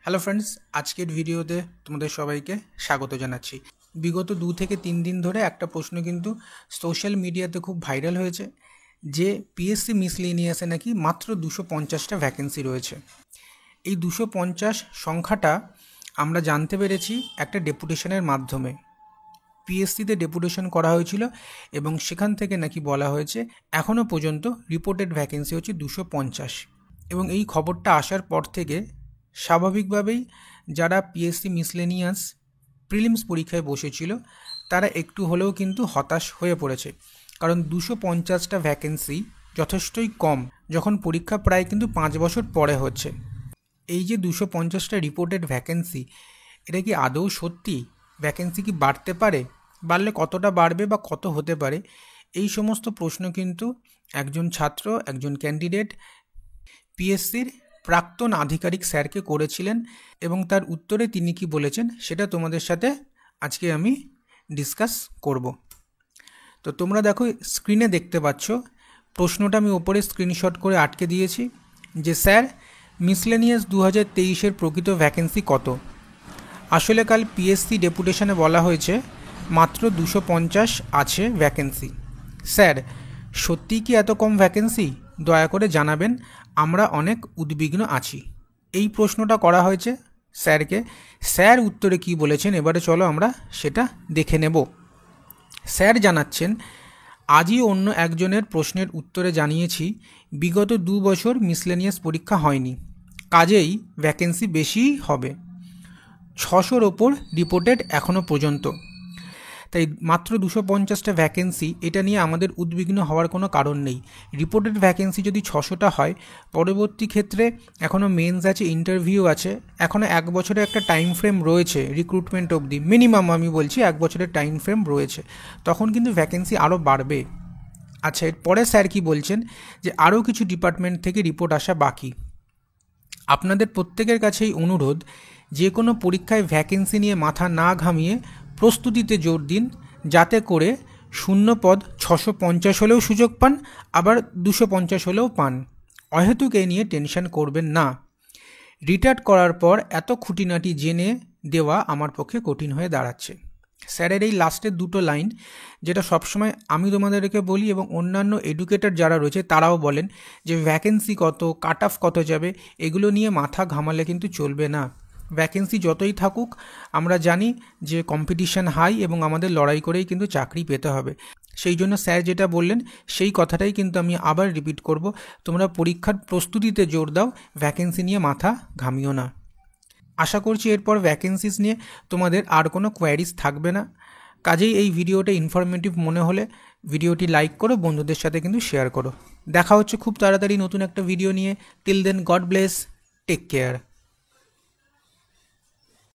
Hello friends, আজকের ভিডিওতে তোমাদের সবাইকে স্বাগত জানাচ্ছি। বিগত 2 থেকে 3 দিন ধরে একটা প্রশ্ন কিন্তু সোশ্যাল মিডিয়াতে খুব ভাইরাল হয়েছে যে পিএসসি মিসলেনিয়াসে নাকি মাত্র 250টা ভ্যাকেন্সি রয়েছে। এই 250 সংখ্যাটা আমরা জানতে পেরেছি একটা ডেপুটেশনের মাধ্যমে। পিএসসিতে ডেপুটেশন করা হয়েছিল এবং সেখান থেকে নাকি বলা হয়েছে এখনও পর্যন্ত রিপোর্টেড ভ্যাকেন্সি হচ্ছে 250। এবং এই খবরটা আসার পর থেকে স্বাভাবিকভাবেই যারা পিএসসি মিসলেনিয়াস প্রিলিমস পরীক্ষায় বসেছিল তারা একটু হলেও কিন্তু হতাশ হয়ে পড়েছে, কারণ 250টা ভ্যাকেন্সি যথেষ্টই কম, যখন পরীক্ষা প্রায় কিন্তু 5 বছর পরে হচ্ছে। এই যে 250টা রিপোর্টেড ভ্যাকেন্সি, এটা কি আদৌ সত্যি? ভ্যাকেন্সি কি বাড়তে পারে? বাড়লে কতটা বাড়বে বা কত হতে পারে? এই সমস্ত প্রশ্ন কিন্তু একজন ছাত্র, একজন ক্যান্ডিডেট পিএসসির প্রাক্তন আধিকারিক স্যারকে করেছিলেন এবং তার উত্তরে তিনি কি বলেছেন সেটা তোমাদের সাথে আজকে আমি ডিসকাস করব। তো তোমরা দেখো, স্ক্রিনে দেখতে পাচ্ছ প্রশ্নটা আমি ওপরে স্ক্রিনশট করে আটকে দিয়েছি যে স্যার মিসলেনিয়াস 2023-এর প্রকৃত ভ্যাকেন্সি কত? আসলে কাল পিএসসি ডেপুটেশনে বলা হয়েছে মাত্র 250 আছে ভ্যাকেন্সি। স্যার সত্যিই কি এত কম ভ্যাকেন্সি? দয়া করে জানাবেন, আমরা অনেক উদ্বিগ্ন আছি। এই প্রশ্নটা করা হয়েছে স্যারকে। স্যার উত্তরে কি বলেছেন এবারে চলো আমরা সেটা দেখে নেব। স্যার জানাচ্ছেন, আজই অন্য একজনের প্রশ্নের উত্তরে জানিয়েছি বিগত 2 বছর মিসলেনিয়াস পরীক্ষা হয়নি, কাজেই ভ্যাকেন্সি বেশিই হবে। 600-র ওপর রিপোর্টেড এখনও পর্যন্ত। তাই মাত্র 250টা ভ্যাকেন্সি, এটা নিয়ে আমাদের উদ্বিগ্ন হওয়ার কোনো কারণ নেই। রিপোর্টেড ভ্যাকেন্সি যদি 600টা হয়, পরবর্তী ক্ষেত্রে এখনও মেন্স আছে, ইন্টারভিউ আছে, এখনও 1 বছরের একটা টাইম ফ্রেম রয়েছে রিক্রুটমেন্ট অবধি। মিনিমাম আমি বলছি 1 বছরের টাইম ফ্রেম রয়েছে, তখন কিন্তু ভ্যাকেন্সি আরও বাড়বে। আচ্ছা, এরপরে স্যার কি বলছেন যে আরও কিছু ডিপার্টমেন্ট থেকে রিপোর্ট আসা বাকি। আপনাদের প্রত্যেকের কাছেই অনুরোধ, যে কোনো পরীক্ষায় ভ্যাকেন্সি নিয়ে মাথা না ঘামিয়ে প্রস্তুতিতে জোর দিন, যাতে করে শূন্য পদ 650 হলেও সুযোগ পান, আবার 250 হলেও পান। অহেতুক এই নিয়ে টেনশন করবেন না। রিটায়ার্ড করার পর এত খুঁটিনাটি জেনে দেওয়া আমার পক্ষে কঠিন হয়ে দাঁড়াচ্ছে। স্যারের এই লাস্টের 2টো লাইন, যেটা সবসময় আমি তোমাদেরকে বলি এবং অন্যান্য এডুকেটর যারা রয়েছে তারাও বলেন, যে ভ্যাকেন্সি কত, কাট অফ কত যাবে, এগুলো নিয়ে মাথা ঘামালে কিন্তু চলবে না। ভ্যাকেন্সি যতই থাকুক, আমরা জানি যে কম্পিটিশান হাই এবং আমাদের লড়াই করেই কিন্তু চাকরি পেতে হবে। সেই জন্য স্যার যেটা বললেন সেই কথাটাই কিন্তু আমি আবার রিপিট করব, তোমরা পরীক্ষার প্রস্তুতিতে জোর দাও, ভ্যাকেন্সি নিয়ে মাথা ঘামিও না। আশা করছি এরপর ভ্যাকেন্সিস নিয়ে তোমাদের আর কোনো কোয়ারিজ থাকবে না। কাজেই এই ভিডিওটা ইনফরমেটিভ মনে হলে ভিডিওটি লাইক করো, বন্ধুদের সাথে কিন্তু শেয়ার করো। দেখা হচ্ছে খুব তাড়াতাড়ি নতুন একটা ভিডিও নিয়ে। Till then, God bless, take care.